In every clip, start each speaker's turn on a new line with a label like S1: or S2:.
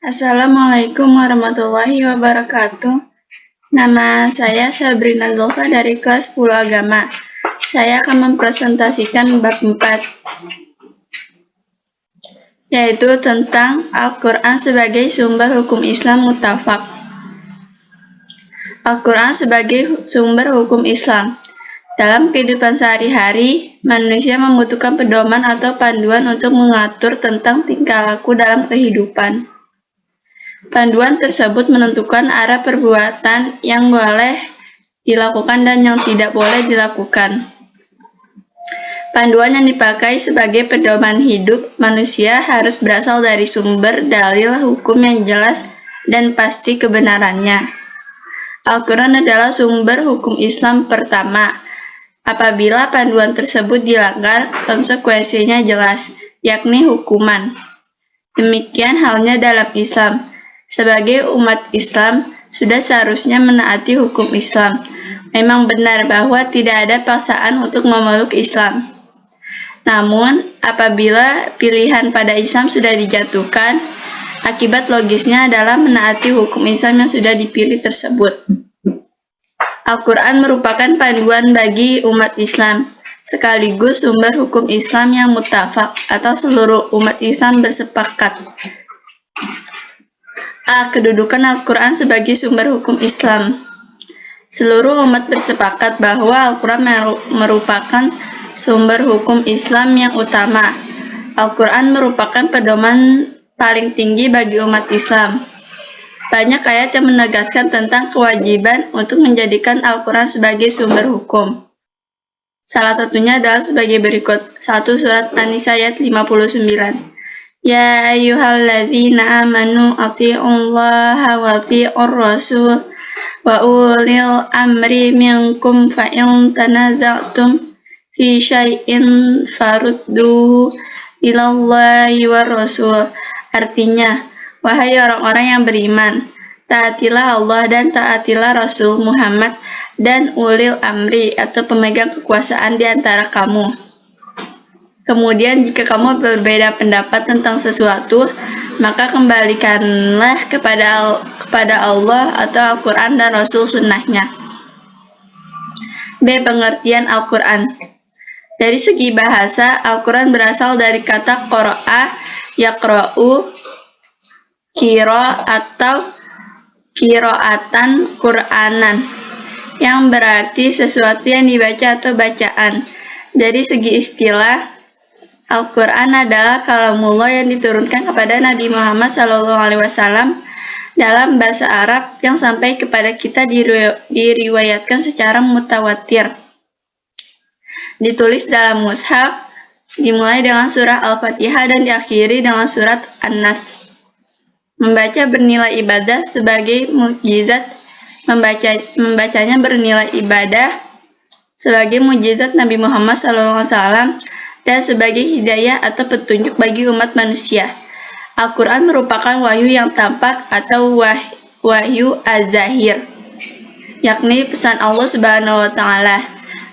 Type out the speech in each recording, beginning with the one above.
S1: Assalamualaikum warahmatullahi wabarakatuh. Nama saya Sabrina Zulfa dari kelas 10 Agama. Saya akan mempresentasikan bab 4, yaitu tentang Al-Quran sebagai sumber hukum Islam muttafaq. Al-Quran sebagai sumber hukum Islam. Dalam kehidupan sehari-hari, manusia membutuhkan pedoman atau panduan untuk mengatur tentang tingkah laku dalam kehidupan. Panduan tersebut menentukan arah perbuatan yang boleh dilakukan dan yang tidak boleh dilakukan. Panduan yang dipakai sebagai pedoman hidup manusia harus berasal dari sumber dalil hukum yang jelas dan pasti kebenarannya. Al-Quran adalah sumber hukum Islam pertama. Apabila panduan tersebut dilanggar, konsekuensinya jelas, yakni hukuman. Demikian halnya dalam Islam. Sebagai umat Islam, sudah seharusnya menaati hukum Islam. Memang benar bahwa tidak ada paksaan untuk memeluk Islam. Namun, apabila pilihan pada Islam sudah dijatuhkan, akibat logisnya adalah menaati hukum Islam yang sudah dipilih tersebut. Al-Quran merupakan panduan bagi umat Islam, sekaligus sumber hukum Islam yang muttafaq atau seluruh umat Islam bersepakat. Kedudukan Al-Quran sebagai sumber hukum Islam. Seluruh umat bersepakat bahwa Al-Quran merupakan sumber hukum Islam yang utama. Al-Quran merupakan pedoman paling tinggi bagi umat Islam. Banyak ayat yang menegaskan tentang kewajiban untuk menjadikan Al-Quran sebagai sumber hukum. Salah satunya adalah sebagai berikut. 1 Surat An-Nisa ayat 59. Ya ayyuhalladzina amanu athi'ullaha wa athi'ur rasul wa ulil amri minkum fa in tanaza'tum fi syai'in farudduhu ilallahi war rasul. Artinya, wahai orang-orang yang beriman, taatilah Allah dan taatilah Rasul Muhammad dan ulil amri atau pemegang kekuasaan di antara kamu. Kemudian jika kamu berbeda pendapat tentang sesuatu, maka kembalikanlah kepada Allah atau Al-Quran dan Rasul Sunnahnya. B. Pengertian Al-Quran. Dari segi bahasa, Al-Quran berasal dari kata qara'a, yaqra'u, qira atau qiraatan Qur'anan, yang berarti sesuatu yang dibaca atau bacaan. Dari segi istilah, Al-Quran adalah kalamullah yang diturunkan kepada Nabi Muhammad SAW dalam bahasa Arab yang sampai kepada kita diriwayatkan secara mutawatir. Ditulis dalam mushaf, dimulai dengan surah Al-Fatihah dan diakhiri dengan surat An-Nas. Membaca bernilai ibadah sebagai mukjizat, membacanya bernilai ibadah sebagai mukjizat Nabi Muhammad SAW dan sebagai hidayah atau petunjuk bagi umat manusia. Al-Quran merupakan wahyu yang tampak atau wahyu az-zahir, yakni pesan Allah Subhanahu wa Ta'ala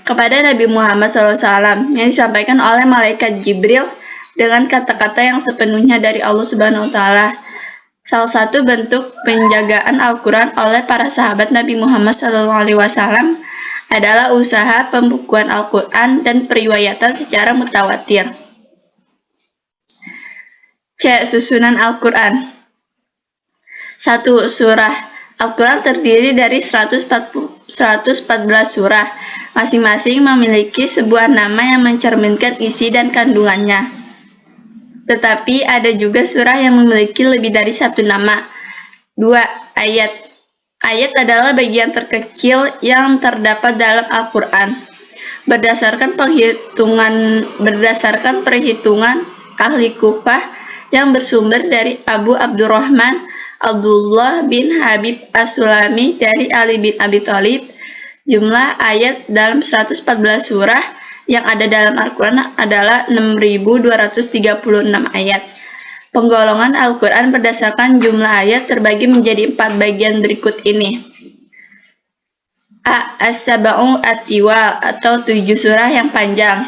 S1: kepada Nabi Muhammad SAW yang disampaikan oleh malaikat Jibril dengan kata-kata yang sepenuhnya dari Allah Subhanahu wa Ta'ala. Salah satu bentuk penjagaan Al-Quran oleh para sahabat Nabi Muhammad SAW adalah usaha pembukuan Al-Quran dan periwayatan secara mutawatir. C. Susunan Al-Quran. 1. Surah. Al-Quran terdiri dari 114 surah. Masing-masing memiliki sebuah nama yang mencerminkan isi dan kandungannya. Tetapi ada juga surah yang memiliki lebih dari satu nama. 2. Ayat. Ayat adalah bagian terkecil yang terdapat dalam Al-Quran. Berdasarkan perhitungan ahli Kufah yang bersumber dari Abu Abdurrahman Abdullah bin Habib As-Sulami dari Ali bin Abi Thalib, jumlah ayat dalam 114 surah yang ada dalam Al-Quran adalah 6.236 ayat. Penggolongan Al-Quran berdasarkan jumlah ayat terbagi menjadi 4 bagian berikut ini. A. As-Sab'u At-Tiwal atau 7 surah yang panjang.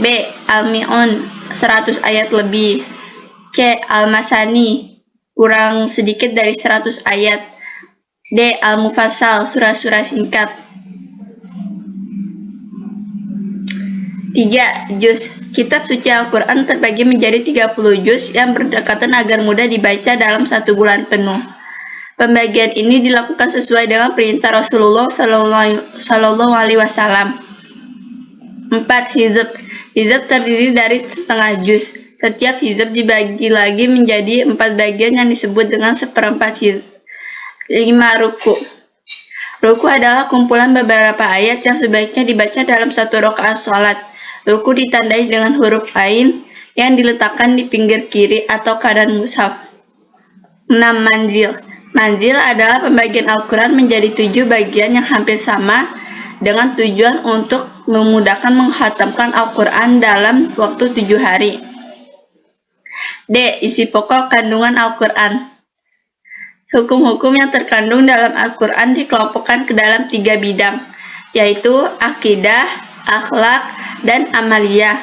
S1: B. Al-Mi'un 100 ayat lebih. C. Al-Masani kurang sedikit dari 100 ayat. D. Al-Mufassal, surah-surah singkat. 3. Juz. Kitab suci Al-Quran terbagi menjadi 30 juz yang berdekatan agar mudah dibaca dalam 1 bulan penuh. Pembagian ini dilakukan sesuai dengan perintah Rasulullah Shallallahu Alaihi Wasallam. 4. Hizb. Hizb terdiri dari setengah juz. Setiap hizb dibagi lagi menjadi 4 bagian yang disebut dengan seperempat hizb. 5. Ruku. Ruku adalah kumpulan beberapa ayat yang sebaiknya dibaca dalam 1 rakaat sholat. Ruku ditandai dengan huruf ain yang diletakkan di pinggir kiri atau kanan mushaf. 6. Manzil. Manzil adalah pembagian Al-Quran menjadi 7 bagian yang hampir sama dengan tujuan untuk memudahkan menghatamkan Al-Quran dalam waktu 7 hari. D. Isi pokok kandungan Al-Quran. Hukum-hukum yang terkandung dalam Al-Quran dikelompokkan ke dalam 3 bidang, yaitu akidah, akhlak, dan amaliyah.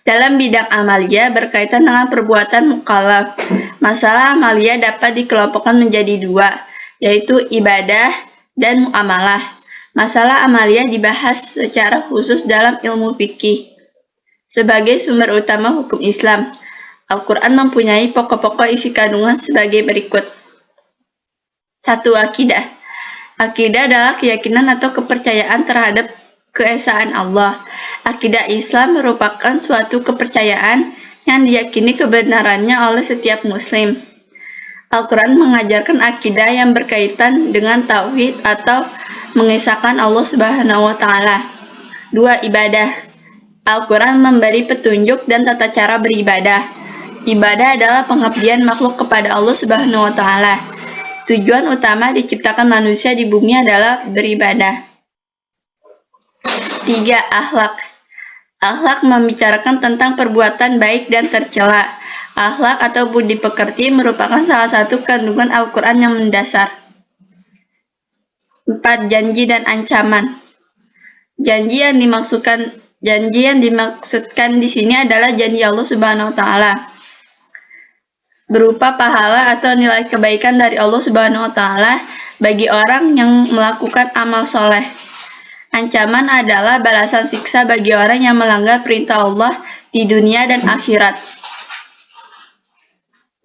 S1: Dalam bidang amaliyah berkaitan dengan perbuatan mukallaf. Masalah amaliyah dapat dikelompokkan menjadi 2, yaitu ibadah dan muamalah. Masalah amaliyah dibahas secara khusus dalam ilmu fikih. Sebagai sumber utama hukum Islam, Al-Quran mempunyai pokok-pokok isi kandungan sebagai berikut. 1. Akidah. Akidah adalah keyakinan atau kepercayaan terhadap keesaan Allah. Akidah Islam merupakan suatu kepercayaan yang diyakini kebenarannya oleh setiap muslim. Al-Quran mengajarkan akidah yang berkaitan dengan tauhid atau mengesahkan Allah Subhanahu wa Ta'ala. 2. Ibadah. Al-Quran memberi petunjuk dan tata cara beribadah. Ibadah adalah pengabdian makhluk kepada Allah Subhanahu wa Ta'ala. Tujuan utama diciptakan manusia di bumi adalah beribadah. 3. Akhlak. Akhlak membicarakan tentang perbuatan baik dan tercela. Akhlak atau budi pekerti merupakan salah satu kandungan Al-Quran yang mendasar. 4. Janji dan ancaman. Janji yang dimaksudkan di sini adalah janji Allah Subhanahu wa Ta'ala, berupa pahala atau nilai kebaikan dari Allah Subhanahu wa Ta'ala bagi orang yang melakukan amal soleh. Ancaman adalah balasan siksa bagi orang yang melanggar perintah Allah di dunia dan akhirat.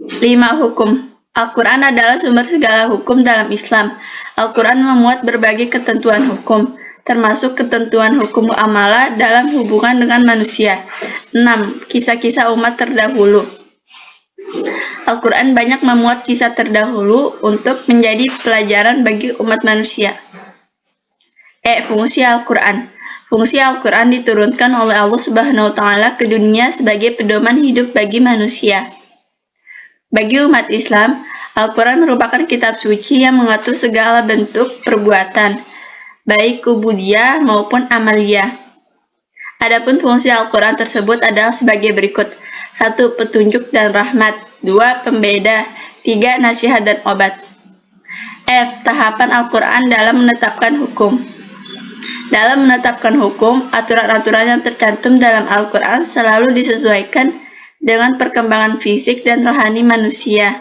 S1: 5. Hukum. Al-Quran adalah sumber segala hukum dalam Islam. Al-Quran memuat berbagai ketentuan hukum, termasuk ketentuan hukum muamalah dalam hubungan dengan manusia. 6. Kisah-kisah umat terdahulu. Al-Quran banyak memuat kisah terdahulu untuk menjadi pelajaran bagi umat manusia. Fungsi Al-Quran. Fungsi Al-Quran diturunkan oleh Allah Subhanahu wa Ta'ala ke dunia sebagai pedoman hidup bagi manusia. Bagi umat Islam, Al-Quran merupakan kitab suci yang mengatur segala bentuk perbuatan, baik ubudiyah maupun amaliyah. Adapun fungsi Al-Quran tersebut adalah sebagai berikut. 1. Petunjuk dan rahmat. 2. Pembeda. 3. Nasihat dan obat. Tahapan Al-Quran dalam menetapkan hukum. Dalam menetapkan hukum, aturan-aturan yang tercantum dalam Al-Quran selalu disesuaikan dengan perkembangan fisik dan rohani manusia.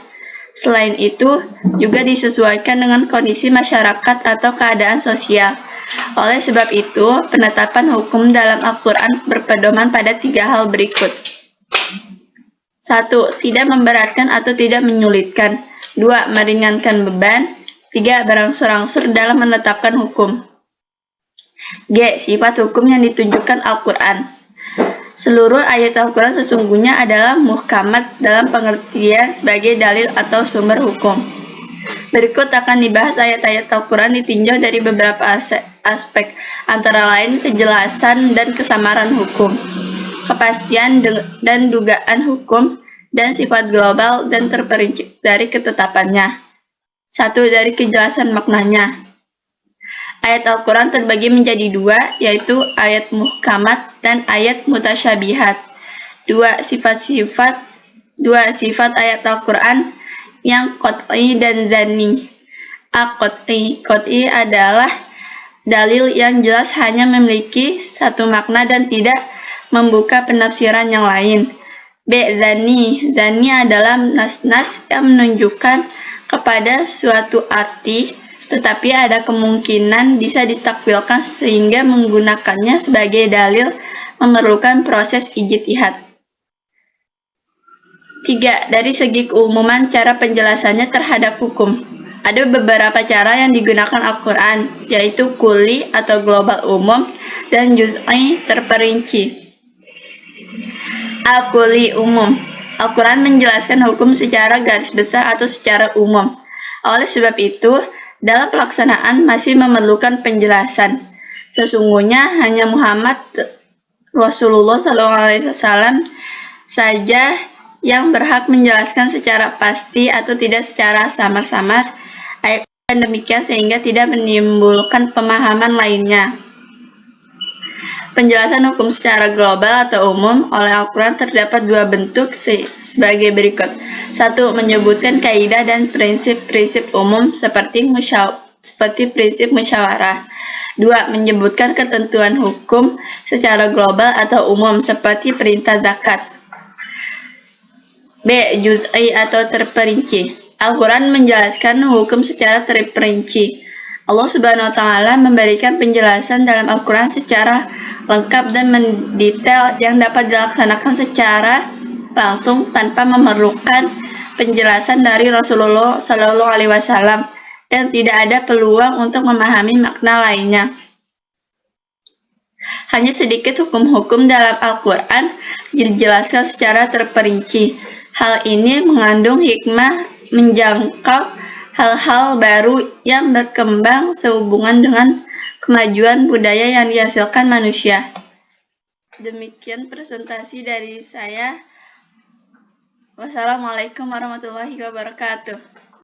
S1: Selain itu, juga disesuaikan dengan kondisi masyarakat atau keadaan sosial. Oleh sebab itu, penetapan hukum dalam Al-Quran berpedoman pada 3 hal berikut. 1. Tidak memberatkan atau tidak menyulitkan. 2. Meringankan beban. 3. Berangsur-angsur dalam menetapkan hukum. G. Sifat hukum yang ditunjukkan Al-Quran. Seluruh ayat Al-Quran sesungguhnya adalah muhkamat dalam pengertian sebagai dalil atau sumber hukum. Berikut akan dibahas ayat-ayat Al-Quran ditinjau dari beberapa aspek, antara lain kejelasan dan kesamaran hukum, kepastian dan dugaan hukum, dan sifat global dan terperinci dari ketetapannya. 1. Dari kejelasan maknanya. Ayat Al-Quran terbagi menjadi 2, yaitu ayat muhkamat dan ayat mutasyabihat. 2. Sifat ayat Al-Quran yang qat'i dan zanni. Qat'i adalah dalil yang jelas hanya memiliki satu makna dan tidak membuka penafsiran yang lain. B. Dzanni. Dzanni adalah nas-nas yang menunjukkan kepada suatu arti, tetapi ada kemungkinan bisa ditakwilkan sehingga menggunakannya sebagai dalil memerlukan proses ijtihad. 3. Dari segi keumuman cara penjelasannya terhadap hukum. Ada beberapa cara yang digunakan Al-Quran, yaitu kulli atau global umum dan juz'i terperinci. Al-Kulli umum. Al-Quran menjelaskan hukum secara garis besar atau secara umum. Oleh sebab itu, dalam pelaksanaan masih memerlukan penjelasan. Sesungguhnya hanya Muhammad Rasulullah SAW saja yang berhak menjelaskan secara pasti atau tidak secara samar-samar ayat demikian sehingga tidak menimbulkan pemahaman lainnya. Penjelasan hukum secara global atau umum oleh Al-Quran terdapat dua bentuk sebagai berikut. 1. Menyebutkan kaidah dan prinsip-prinsip umum seperti prinsip musyawarah. 2. Menyebutkan ketentuan hukum secara global atau umum seperti perintah zakat. B. Juz'i atau terperinci. Al-Quran menjelaskan hukum secara terperinci. Allah Subhanahu wa Ta'ala memberikan penjelasan dalam Al-Quran secara lengkap dan mendetail yang dapat dilaksanakan secara langsung tanpa memerlukan penjelasan dari Rasulullah SAW dan tidak ada peluang untuk memahami makna lainnya. Hanya sedikit hukum-hukum dalam Al-Quran dijelaskan secara terperinci. Hal ini mengandung hikmah menjangkau hal-hal baru yang berkembang sehubungan dengan kemajuan budaya yang dihasilkan manusia. Demikian presentasi dari saya. Wassalamualaikum warahmatullahi wabarakatuh.